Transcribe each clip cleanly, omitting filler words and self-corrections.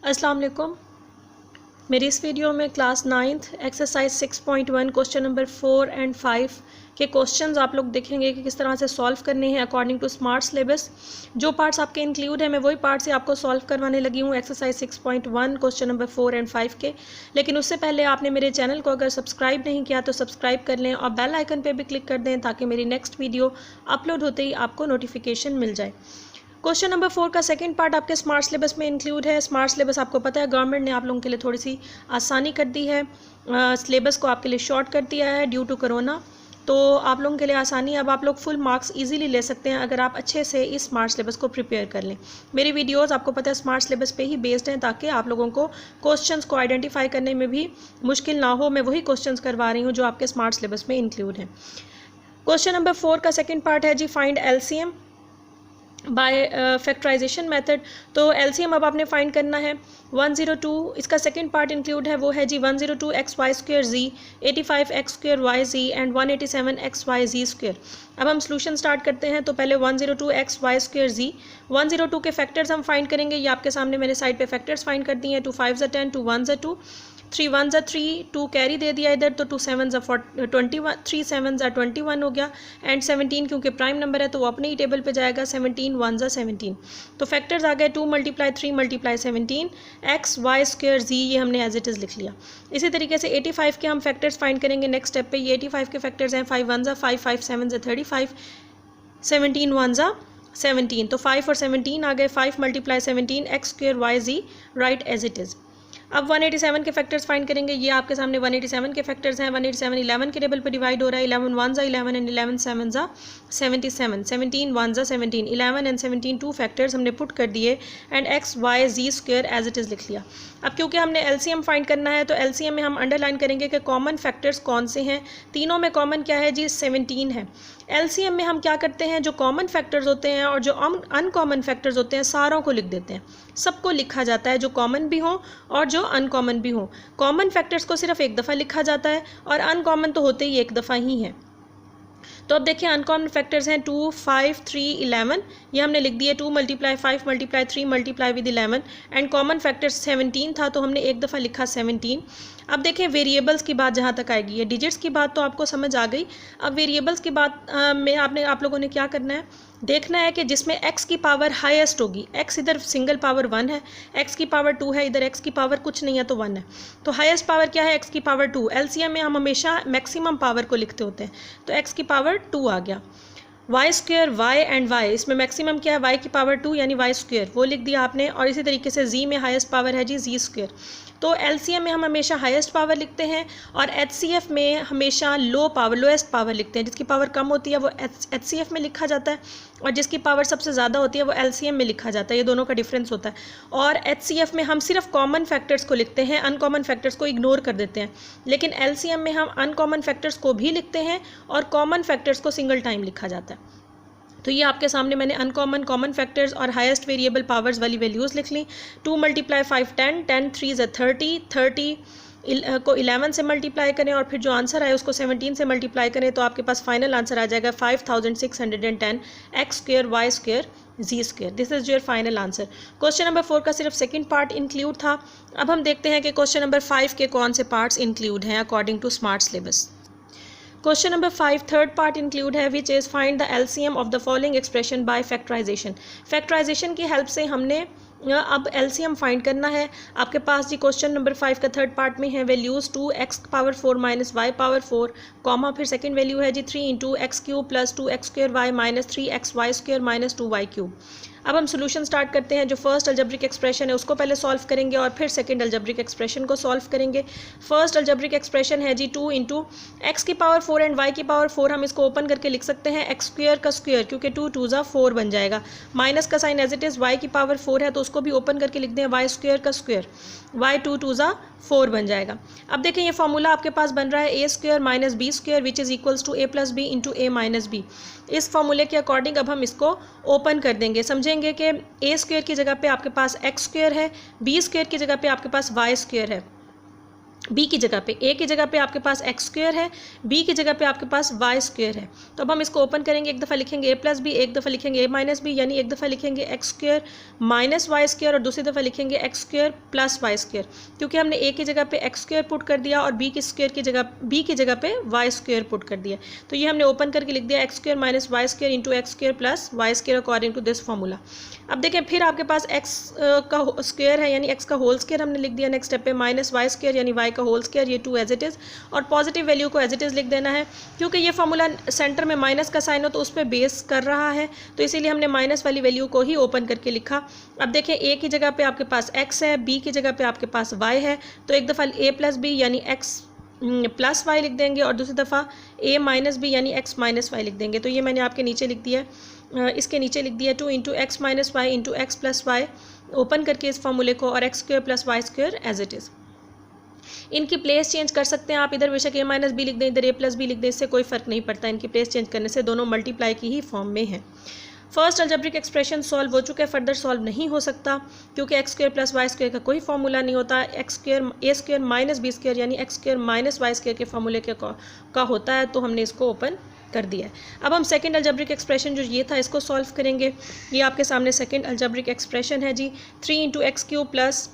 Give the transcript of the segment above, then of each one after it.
अस्सलाम वालेकुम। मेरी इस वीडियो में class 9th exercise 6.1 question number 4 and 5 के क्वेश्चंस आप लोग देखेंगे कि किस तरह से सॉल्व करने हैं अकॉर्डिंग टू स्मार्ट सिलेबस। जो पार्ट्स आपके इंक्लूड है मैं वही पार्ट्स ही आपको सॉल्व करवाने लगी हूँ एक्सरसाइज 6.1 क्वेश्चन नंबर 4 एंड 5 के। लेकिन उससे पहले आपने मेरे चैनल को अगर सब्सक्राइब नहीं किया तो सब्सक्राइब कर लें और बेल आइकन पर भी क्लिक कर दें ताकि मेरी नेक्स्ट वीडियो अपलोड होते ही आपको नोटिफिकेशन मिल जाए। क्वेश्चन नंबर 4 का सेकंड पार्ट आपके स्मार्ट सिलेबस में इंक्लूड है। स्मार्ट सिलेबस आपको पता है गवर्नमेंट ने आप लोगों के लिए थोड़ी सी आसानी कर दी है, सिलेबस को आपके लिए शॉर्ट कर दिया है ड्यू टू कोरोना। तो आप लोगों के लिए आसानी है, अब आप लोग फुल मार्क्स इजीली ले सकते हैं अगर आप अच्छे से इस स्मार्ट सिलेबस को प्रिपेयर कर लें। मेरी वीडियोस आपको पता है स्मार्ट सिलेबस पे ही बेस्ड हैं ताकि आप लोगों को क्वेश्चंस को आइडेंटिफाई करने में भी मुश्किल ना हो। मैं वही क्वेश्चंस करवा रही हूँ जो आपके स्मार्ट सिलेबस में इंक्लूड हैं। क्वेश्चन नंबर 4 का सेकेंड पार्ट है जी find LCM by factorization method. तो एलसीएम अब आपने फाइंड करना है 102, इसका सेकंड पार्ट इंक्लूड है वो है जी 102 XY² Z, 85 X² YZ and 187 XYZ square. अब हम सोल्यूशन स्टार्ट करते हैं। तो पहले 102 XY² Z, 102 के फैक्टर्स हम फाइंड करेंगे। ये आपके सामने मैंने साइड पे फैक्टर्स फाइंड कर दिए हैं। 2 5 10, 2 1 2, 3 1 3, 2 कैरी दे दिया इधर, तो 2 7 21, 3 7 21 हो गया एंड 17 क्योंकि प्राइम नंबर है तो वो अपने ही टेबल पे जाएगा। 17 1 17, तो फैक्टर्स आ गए 2 × 3 × 17 XY² Z, ये हमने एज इट इज़ लिख लिया। इसी तरीके से 85 के हम फैक्टर्स फाइंड करेंगे नेक्स्ट स्टेप पे। ये 85 के फैक्टर्स हैं 5 1 5, 5 7 35, 17 1 17, तो 5 और 17 आ गए। 5 × 17 X² YZ right as it is. अब 187 के फैक्टर्स फाइंड करेंगे। ये आपके सामने 187 के फैक्टर्स हैं। 187 11 के टेबल पर डिवाइड हो रहा है। 11 1 11 एंड 11 7 77, 17 1 17, 11 एंड 17 टू फैक्टर्स हमने पुट कर दिए and XYZ square as it is लिख लिया। अब क्योंकि हमने एलसीएम फाइंड करना है तो एलसीएम में हम अंडरलाइन करेंगे कि कॉमन फैक्टर्स कौन से हैं। तीनों में कॉमन क्या है जी 17 है। एलसीएम में हम क्या करते हैं, जो कॉमन फैक्टर्स होते हैं और जो अनकॉमन फैक्टर्स होते हैं सारों को लिख देते हैं। सबको लिखा जाता है, जो कॉमन भी हो और जो अनकॉमन भी हो। कॉमन फैक्टर्स को सिर्फ एक दफ़ा लिखा जाता है और अनकॉमन तो होते ही एक दफ़ा ही हैं। तो अब देखिए अनकॉमन फैक्टर्स हैं 2 5 3 11, ये हमने लिख दिए। 2 × 5 × 3 × विद 11 एंड कॉमन फैक्टर्स 17 था तो हमने एक दफ़ा लिखा 17। अब देखें वेरिएबल्स की बात जहाँ तक आएगी, ये डिजिट्स की बात तो आपको समझ आ गई। अब वेरिएबल्स की बात में आप लोगों ने क्या करना है, देखना है कि जिसमें x की पावर हाईएस्ट होगी। x इधर सिंगल पावर 1 है, x की पावर 2 है, इधर x की पावर कुछ नहीं है तो 1 है। तो हाईएस्ट पावर क्या है, x की पावर 2। एलसीएम में हम हमेशा मैक्सिमम पावर को लिखते होते हैं, तो x की पावर 2 आ गया। y² y एंड y, इसमें मैक्सिमम क्या है, y की पावर 2 यानी y², वो लिख दिया आपने। और इसी तरीके से z में हाईएस्ट पावर है जी z²। तो एलसीएम में हम हमेशा हाईएस्ट पावर लिखते हैं और एचसीएफ में हमेशा लोएस्ट पावर लिखते हैं। जिसकी पावर कम होती है वो एचसीएफ में लिखा जाता है और जिसकी पावर सबसे ज़्यादा होती है वो एलसीएम में लिखा जाता है। ये दोनों का डिफरेंस होता है। और एचसीएफ में हम सिर्फ कॉमन फैक्टर्स को लिखते हैं, अनकॉमन फैक्टर्स को इग्नोर कर देते हैं। लेकिन एलसीएम में हम अनकॉमन फैक्टर्स को भी लिखते हैं और कॉमन फैक्टर्स को सिंगल टाइम लिखा जाता है। तो ये आपके सामने मैंने अनकॉमन, कॉमन फैक्टर्स और हाईएस्ट वेरिएबल पावर्स वाली वैल्यूज़ लिख ली। 2 × 5 10, 10 3 30, 30 को 11 से मल्टीप्लाई करें और फिर जो आंसर आए उसको 17 से मल्टीप्लाई करें तो आपके पास फाइनल आंसर आ जाएगा 5610 X² Y² Z²। This is your final answer. Question number 4 का सिर्फ सेकंड पार्ट इंक्लूड था। अब हम देखते हैं कि क्वेश्चन नंबर 5 के कौन से पार्ट्स इंक्लूड हैं according to smart syllabus. Question number 5 third part include है which is find the LCM of the following expression by factorization. Factorization की हेल्प से हमने अब एलसीएम फाइंड करना है। आपके पास जी क्वेश्चन नंबर 5 का थर्ड पार्ट में है वैल्यूज़ 2x⁴ - y⁴, कॉमा फिर सेकंड वैल्यू है जी 3 × x³ + 2x² y - 3xy² - 2y³। अब हम सोल्यूशन स्टार्ट करते हैं। जो फर्स्ट अलजेब्रिक एक्सप्रेशन है उसको पहले सॉल्व करेंगे और फिर सेकंड अलजेब्रिक एक्सप्रेशन को सॉल्व करेंगे। फर्स्ट अलजेब्रिक एक्सप्रेशन है जी 2 × x⁴ एंड y⁴, हम इसको ओपन करके लिख सकते हैं x² का स्क्वायर क्योंकि 2 2 4 बन जाएगा। माइनस का sign as it is, y⁴ है तो उसको भी ओपन करके लिख दें y² का स्क्वायर, y 2 2 4 बन जाएगा। अब देखें ये फॉर्मूला आपके पास बन रहा है a² - b² which is equals to a + b × a - b। इस फॉर्मूले के अकॉर्डिंग अब हम इसको ओपन कर देंगे। समझेंगे कि a² की जगह पे आपके पास x² है, b² की जगह पे आपके पास y² है। बी की जगह पे, ए की जगह पे आपके पास एक्स स्क्वायर है, बी की जगह पे आपके पास वाई स्क्वायर है। तो अब हम इसको ओपन करेंगे, एक दफ़ा लिखेंगे ए प्लस बी, एक दफ़ा लिखेंगे ए माइनस बी, यानी एक दफ़ा लिखेंगे X square minus Y square और दूसरी दफ़ा लिखेंगे X square plus Y square, क्योंकि हमने ए की जगह पे एक्स स्क्वायर पुट कर दिया और बी की जगह पे वाई स्क्वायर पुट कर दिया। तो ये हमने ओपन करके लिख दिया X square minus Y square into X square plus Y square according to this formula. अब देखें फिर आपके पास एक्स का स्क्वायर है यानी एक्स का होल स्क्वायर हमने लिख दिया नेक्स्ट स्टेप पे, माइनस वाई स्क्वायर यानी वाई का होल स्क्वायर, ये 2 एज इट इज़, और पॉजिटिव वैल्यू को एज इट इज़ लिख देना है, क्योंकि ये फार्मूला सेंटर में माइनस का साइन हो तो उस पर बेस कर रहा है, तो इसीलिए हमने माइनस वाली वैल्यू को ही ओपन करके लिखा। अब देखें ए की जगह पे आपके पास एक्स है, बी की जगह पे आपके पास वाई है, तो एक दफ़ा ए प्लस बी यानी एक्स प्लस वाई लिख देंगे और दूसरी दफ़ा ए माइनस बी यानी एक्स माइनस वाई लिख देंगे। तो ये मैंने आपके नीचे लिख दिया है, इसके नीचे लिख दिया 2 into X minus Y into x plus Y, open करके इस फॉर्मूले को, और X square plus Y square as it is. इनकी प्लेस चेंज कर सकते हैं आप, इधर बेशक ए माइनस बी लिख दें, इधर ए प्लस बी लिख दें, इससे कोई फ़र्क नहीं पड़ता, इनकी प्लेस चेंज करने से दोनों मल्टीप्लाई की ही फॉर्म में हैं। फर्स्ट अलजेब्रिक एक्सप्रेशन सॉल्व हो चुका है, फर्दर सॉल्व नहीं हो सकता क्योंकि X square plus Y square का कोई फॉर्मूला नहीं होता, X square A square minus B square यानी X square minus Y square के फॉर्मूले का होता है, तो हमने इसको ओपन कर दिया है। अब हम सेकंड अलजेब्रिक एक्सप्रेशन जो ये था इसको सॉल्व करेंगे। ये आपके सामने सेकंड अलजेब्रिक एक्सप्रेशन है जी, 3 into x cube plus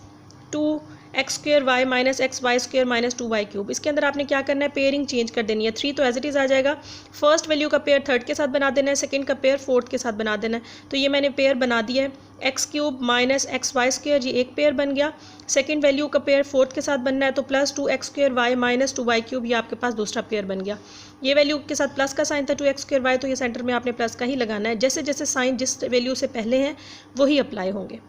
2 X square Y minus X Y square minus 2 Y cube. इसके अंदर आपने क्या करना है, पेयरिंग चेंज कर देनी है। 3 तो एज इट इज़ आ जाएगा, फर्स्ट वैल्यू का पेयर थर्ड के साथ बना देना है, सेकंड का पेयर फोर्थ के साथ बना देना है। तो ये मैंने पेयर बना दिया है, X cube minus X Y square, ये एक पेयर बन गया। सेकंड वैल्यू का पेयर फोर्थ के साथ बनना है, तो plus 2 X square Y minus 2 Y cube, ये आपके पास दूसरा पेयर बन गया। ये वैल्यू के साथ प्लस का साइन था 2 एक्स स्क्वायर वाई, तो ये सेंटर में आपने प्लस का ही लगाना है, जैसे जैसे साइन जिस वैल्यू से पहले हैं वही अप्लाई होंगे।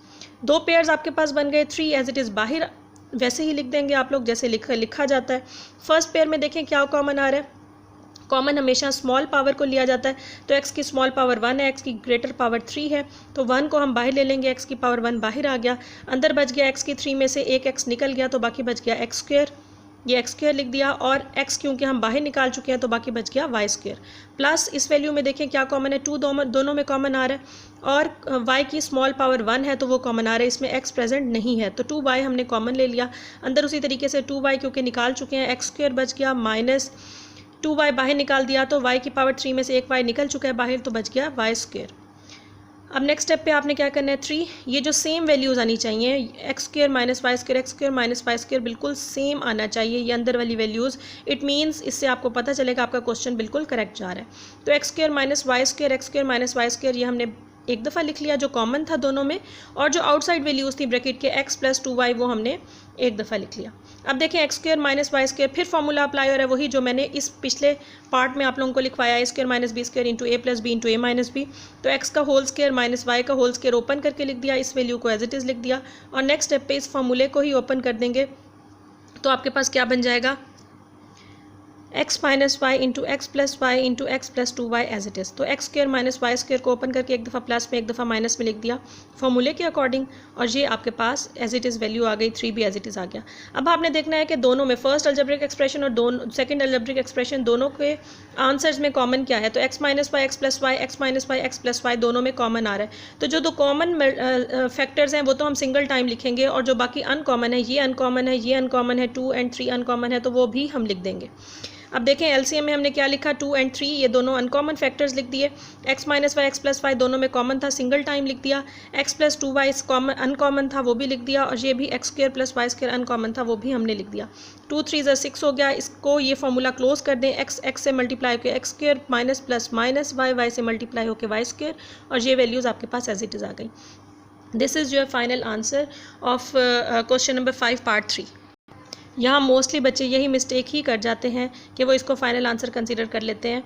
2 पेयर्स आपके पास बन गए, 3 एज इट इज़ बाहर वैसे ही लिख देंगे आप लोग जैसे लिखा जाता है। फर्स्ट पेयर में देखें क्या कॉमन आ रहा है, कॉमन हमेशा स्मॉल पावर को लिया जाता है, तो एक्स की स्मॉल पावर 1 है, एक्स की ग्रेटर पावर 3 है, तो 1 को हम बाहर ले लेंगे, एक्स की पावर 1 बाहर आ गया, अंदर बच गया एक्स की 3 में से एक एक्स निकल गया, तो बाकी बच गया एक्स स्क्वायर, ये एक्स स्क्वायर लिख दिया, और एक्स क्योंकि हम बाहर निकाल चुके हैं तो बाकी बच गया वाई स्क्वायर। प्लस इस वैल्यू में देखें क्या कॉमन है, 2 दोनों में कॉमन आ रहा है, और y की स्मॉल पावर 1 है तो वो कॉमन आ रहा है, इसमें x प्रेजेंट नहीं है, तो 2y हमने कॉमन ले लिया। अंदर उसी तरीके से 2y क्योंकि निकाल चुके हैं, एक्स स्क्वायर बच गया, माइनस 2y बाहर निकाल दिया, तो y की पावर 3 में से एक y निकल चुका है बाहर, तो बच गया वाई स्क्वायर। अब नेक्स्ट स्टेप पे आपने क्या करना है, 3, ये जो सेम वैल्यूज़ आनी चाहिए, X square minus Y square, X square minus Y square बिल्कुल सेम आना चाहिए, ये अंदर वाली वैल्यूज़। इट मीन्स इससे आपको पता चलेगा आपका क्वेश्चन बिल्कुल करेक्ट जा रहा है। तो x square minus Y square, X square minus Y square, ये हमने एक दफ़ा लिख लिया जो कॉमन था दोनों में, और जो आउटसाइड वैल्यूज़ थी ब्रैकेट के x प्लस 2y वो हमने एक दफ़ा लिख लिया। अब देखें X square minus Y square, फिर फॉर्मूला अप्लाई हो रहा है वही जो मैंने इस पिछले पार्ट में आप लोगों को लिखवाया, a square minus B square into a plus B into A minus B. तो एक्स का होल स्क्वायर माइनस वाई का होल स्क्वायर ओपन करके लिख दिया, इस वैल्यू को एज इट इज़ लिख दिया, और नेक्स्ट स्टेप पे इस फॉर्मूले को ही ओपन कर देंगे, तो आपके पास क्या बन जाएगा, x minus Y into x plus y into x plus 2y as it is. तो x square minus Y square को ओपन करके एक दफ़ा प्लस में एक दफ़ा माइनस में लिख दिया फॉर्मूले के अकॉर्डिंग, और ये आपके पास एज इट इज़ वैल्यू आ गई, 3 भी एज इट इज़ आ गया। अब आपने देखना है कि दोनों में फर्स्ट अलजेब्रिक एक्सप्रेशन और दोनों सेकंड अलजेब्रिक एक्सप्रेशन दोनों के आंसर्स में कॉमन क्या है, तो x minus Y X plus Y, X minus Y X plus Y दोनों में कॉमन आ रहा है। तो जो दो कॉमन फैक्टर्स हैं वो तो हम सिंगल टाइम लिखेंगे, और जो बाकी अनकॉमन है, ये अनकॉमन है, ये अनकॉमन है, 2 और 3 अनकॉमन है, तो वो भी हम लिख देंगे। अब देखें एलसीएम में हमने क्या लिखा, 2 और 3 ये दोनों अनकॉमन फैक्टर्स लिख दिए, X minus Y X plus Y दोनों में कॉमन था, सिंगल टाइम लिख दिया, x plus 2y common uncommon था वो भी लिख दिया, और ये भी X square plus Y square uncommon था वो भी हमने लिख दिया। 2 3 6 हो गया, इसको ये फॉर्मूला क्लोज कर दें, एक्स एक्स से मल्टीप्लाई होकर X square minus plus minus Y, Y से मल्टीप्लाई होकर वाई स्क्वायर, और ये वैल्यूज़ आपके पास एज इट इज़ आ गई। This is your final answer of question number 5 part 3। यहाँ मोस्टली बच्चे यही मिस्टेक ही कर जाते हैं कि वो इसको फाइनल आंसर कंसीडर कर लेते हैं,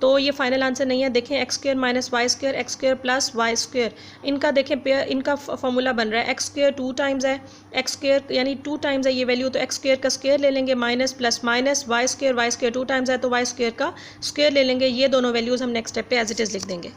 तो ये फाइनल आंसर नहीं है। देखें X square minus Y square, X square plus Y square, इनका देखें पेयर, इनका फॉर्मूला बन रहा है, एक्स स्क्वायर 2 टाइम्स है, एक्स स्क्वायर यानी 2 टाइम्स है ये वैल्यू, तो एक्स स्क्वायर का स्क्वायर ले लेंगे, minus plus minus Y square 2 times है तो वाई स्क्वायर का स्क्वायर ले लेंगे। ये दोनों वैल्यूज़ हम नेक्स्ट स्टेप पे एज इट इज़ लिख देंगे।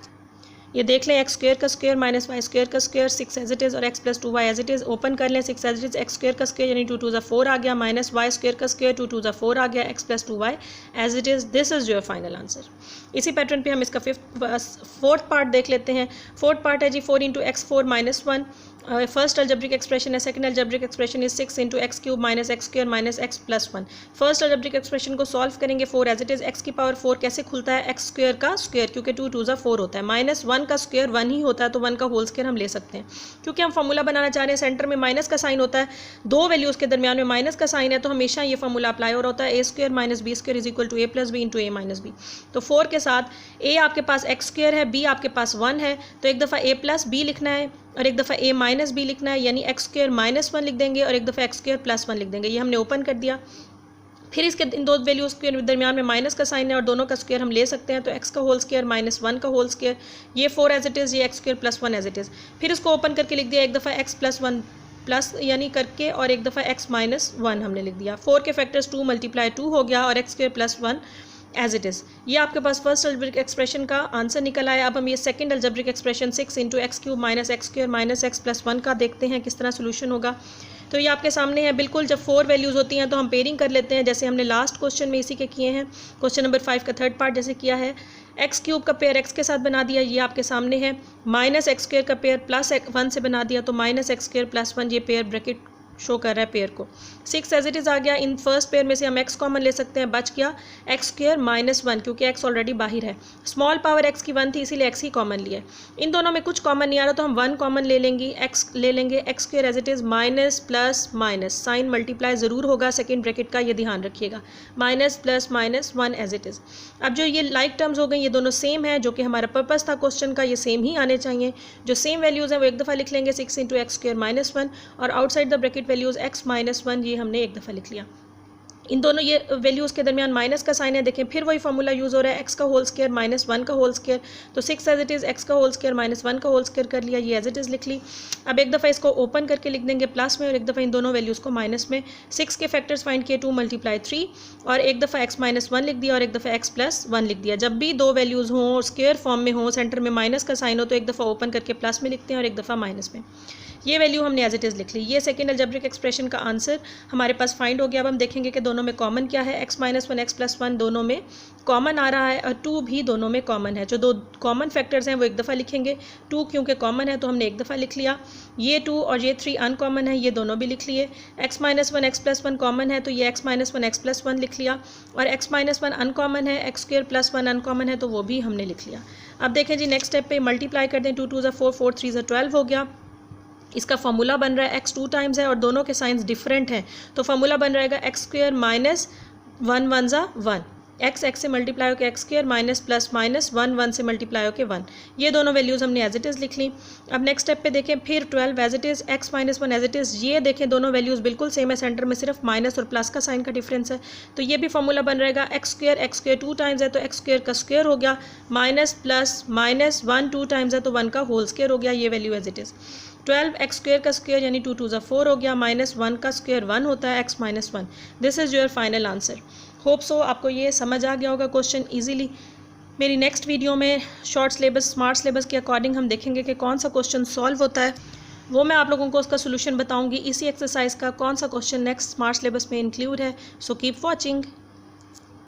ये देख लें, एक्स स्क्वायर का स्क्वायर माइनस वाई स्क्वायर का स्क्वायर, 6 एज इट इज़, और X plus 2y as it is. Open कर लें, 6 as it is, X square का स्क्वायर यानी 2 2 4 आ गया, माइनस वाई स्क्वायर का स्क्वायर 2 2 4 आ गया, X plus 2y as it is. This is your final answer. इसी पैटर्न पे हम इसका फोर्थ पार्ट देख लेते हैं। फोर्थ पार्ट है जी 4 into x 4 minus 1, first algebraic expression है, second algebraic expression is 6 into x cube minus x square minus x plus 1। First algebraic expression को सॉल्व करेंगे 4 एज इट इज़, एक्स की power 4 कैसे खुलता है, एक्स स्क्वायर का स्क्वायर, क्योंकि 2 2 4 होता है, माइनस 1 का स्क्वायर 1 ही होता है, तो 1 का होल स्क्वायर हम ले सकते हैं। क्योंकि हम फार्मूला बनाना चाह रहे हैं, सेंटर में माइनस का साइन होता है, दो वैल्यूज़ के दरमियान में माइनस का साइन है, तो हमेशा ये फार्मूला अप्लाई हो रहा होता है, A square minus B square is equal to A plus B into A minus B. तो 4 के साथ ए आपके पास एक्स स्क्वायर है, बी आपके पास 1 है, तो एक दफ़ा ए प्लस बी लिखना है और एक दफ़ा ए माइनस बी लिखना है, यानी एक्स स्क्वायर माइनस 1 लिख देंगे और एक दफ़ा एक्स स्क्वायर प्लस 1 लिख देंगे। ये हमने ओपन कर दिया। फिर इसके इन दो वैल्यूज़ के दरमियान में माइनस का साइन है और दोनों का स्क्वायर हम ले सकते हैं, तो एक्स का होल स्क्वायर माइनस 1 का होल स्क्वायर, ये 4 एज इट इज़, ये X square plus 1 as it is. फिर इसको ओपन करके लिख दिया, एक दफ़ा एक्स प्लस 1 प्लस यानी करके और एक दफ़ा एक्स माइनस 1 हमने लिख दिया। 4 के फैक्टर्स 2 मल्टीप्लाई 2 हो गया और X square plus 1 as it is. ये आपके पास फर्स्ट अलजेब्रिक एक्सप्रेशन का आंसर निकल आया। अब हम ये second algebraic expression 6 into x cube minus x square minus x plus 1 का देखते हैं किस तरह सोल्यूशन होगा। तो ये आपके सामने है, बिल्कुल जब 4 वैल्यूज़ होती हैं तो हम पेयरिंग कर लेते हैं, जैसे हमने लास्ट क्वेश्चन में इसी के किए हैं। क्वेश्चन नंबर 5 का थर्ड पार्ट जैसे किया है, एक्स क्यूब का पेयर एक्स के साथ बना दिया, ये आपके सामने है। माइनस एक्स स्क्वायर का पेयर प्लस 1 से बना दिया, तो माइनस एक्स स्क्वायर प्लस 1 ये पेयर ब्रैकेट शो कर रहा है पेयर को। 6 एज इट इज़ आ गया। इन फर्स्ट पेयर में से हम एक्स कॉमन ले सकते हैं, बच गया एक्स स्क्वायर माइनस 1, क्योंकि एक्स ऑलरेडी बाहर है। स्मॉल पावर एक्स की 1 थी, इसीलिए एक्स ही कॉमन लिया है। इन दोनों में कुछ कॉमन नहीं आ रहा, तो हम 1 कॉमन ले लेंगे, एक्स ले लेंगे, X square as it is minus plus minus, sign multiply ज़रूर होगा सेकेंड ब्रैकेट का, ये ध्यान रखिएगा, minus plus minus 1 as it is. अब जो ये लाइक टर्म्स हो गई, ये दोनों सेम है, जो कि हमारा पर्पस था क्वेश्चन का, ये सेम ही आने चाहिए। जो सेम वैल्यूज़ हैं वो एक दफ़ा लिख लेंगे, 6 इंटू एक्स स्क्वायर माइनस 1, और outside the bracket values x minus 1 ये हमने एक दफ़ा लिख लिया। इन दोनों ये वैल्यूज़ के दरमियान माइनस का साइन है, देखें फिर वही फार्मूला यूज़ हो रहा है, एक्स का होल स्क्वायर माइनस 1 का होल स्क्वायर, तो 6 एज इट इज़ एक्स का होल स्क्वायर माइनस 1 का होल स्क्वायर कर लिया, ये एज इट इज़ लिख ली। अब एक दफ़ा इसको ओपन करके लिख देंगे प्लस में और एक दफ़ा इन दोनों वैल्यूज़ को माइनस में। 6 के फैक्टर्स फाइंड किए, 2 मल्टीप्लाई 3, और एक दफ़ा एक्स माइनस 1 लिख दिया और एक दफ़ा एक्स प्लस 1 लिख दिया। जब भी दो वैल्यूज़ हों स्क्वायर फॉर्म में हों, सेंटर में माइनस का साइन हो, तो एक दफ़ा ओपन करके प्लस में लिखते हैं और एक दफ़ा माइनस में। ये वैल्यू हमने एज इट इज़ लिख ली। ये सेकंड अलजेब्रिक एक्सप्रेशन का आंसर हमारे पास फाइंड हो गया। अब हम देखेंगे कि दोनों में कॉमन क्या है। एक्स माइनस 1 एक्स प्लस 1 दोनों में कॉमन आ रहा है और 2 भी दोनों में कॉमन है। जो दो कॉमन फैक्टर्स हैं वो एक दफ़ा लिखेंगे, 2 क्योंकि कॉमन है तो हमने एक दफ़ा लिख लिया। ये 2 और ये 3 अनकॉमन है, ये दोनों भी लिख लिए। X minus 1 x plus 1 common है, तो ये एक्स माइनस 1 एक्स प्लस 1 लिख लिया, और एक्स माइनस 1 अनकॉमन है, एक्स स्क्वायर प्लस 1 अनकॉमन है, तो वो भी हमने लिख लिया। अब देखें जी, नेक्स्ट स्टेप पे मल्टीप्लाई कर दें, 2 2 4 4 3 12 हो गया। इसका फार्मूला बन रहा है, एक्स 2 टाइम्स है और दोनों के साइंस डिफरेंट हैं, तो फार्मूला बन रहेगा एक्स स्क्वायर माइनस 1 1 ज़ा 1, एक्स एक्स से मल्टीप्लाई होकर X square minus plus minus 1 1 से मल्टीप्लाई होकर 1। ये दोनों वैल्यूज़ हमने एज इट इज़ लिख ली। अब नेक्स्ट स्टेप पे देखें, फिर 12 as it is, X minus 1 as it is. ये देखें दोनों वैल्यूज़ बिल्कुल सेम है, सेंटर में सिर्फ माइनस और प्लस का साइन का डिफरेंस है, तो ये भी फार्मूला बन रहेगा एक्स स्क्वायर 2 टाइम्स है, तो एक्स स्क्वायर का स्क्वायर हो गया, माइनस प्लस माइनस 1 2 टाइम्स है, तो 1 का होल स्क्वायर हो गया, ये value as it is. 12 X square का स्क्वायर यानी 2 2 ज़ा 4 हो गया, माइनस 1 का स्क्वायर 1 होता है, x minus 1। This is your final answer. Hope so आपको ये समझ आ गया होगा क्वेश्चन इजीली। मेरी नेक्स्ट वीडियो में शॉर्ट सिलेबस स्मार्ट सिलेबस के अकॉर्डिंग हम देखेंगे कि कौन सा क्वेश्चन सॉल्व होता है, वो मैं आप लोगों को उसका सोल्यूशन बताऊंगी। इसी एक्सरसाइज का कौन सा क्वेश्चन नेक्स्ट स्मार्ट सिलेबस में इंक्लूड है। So keep watching.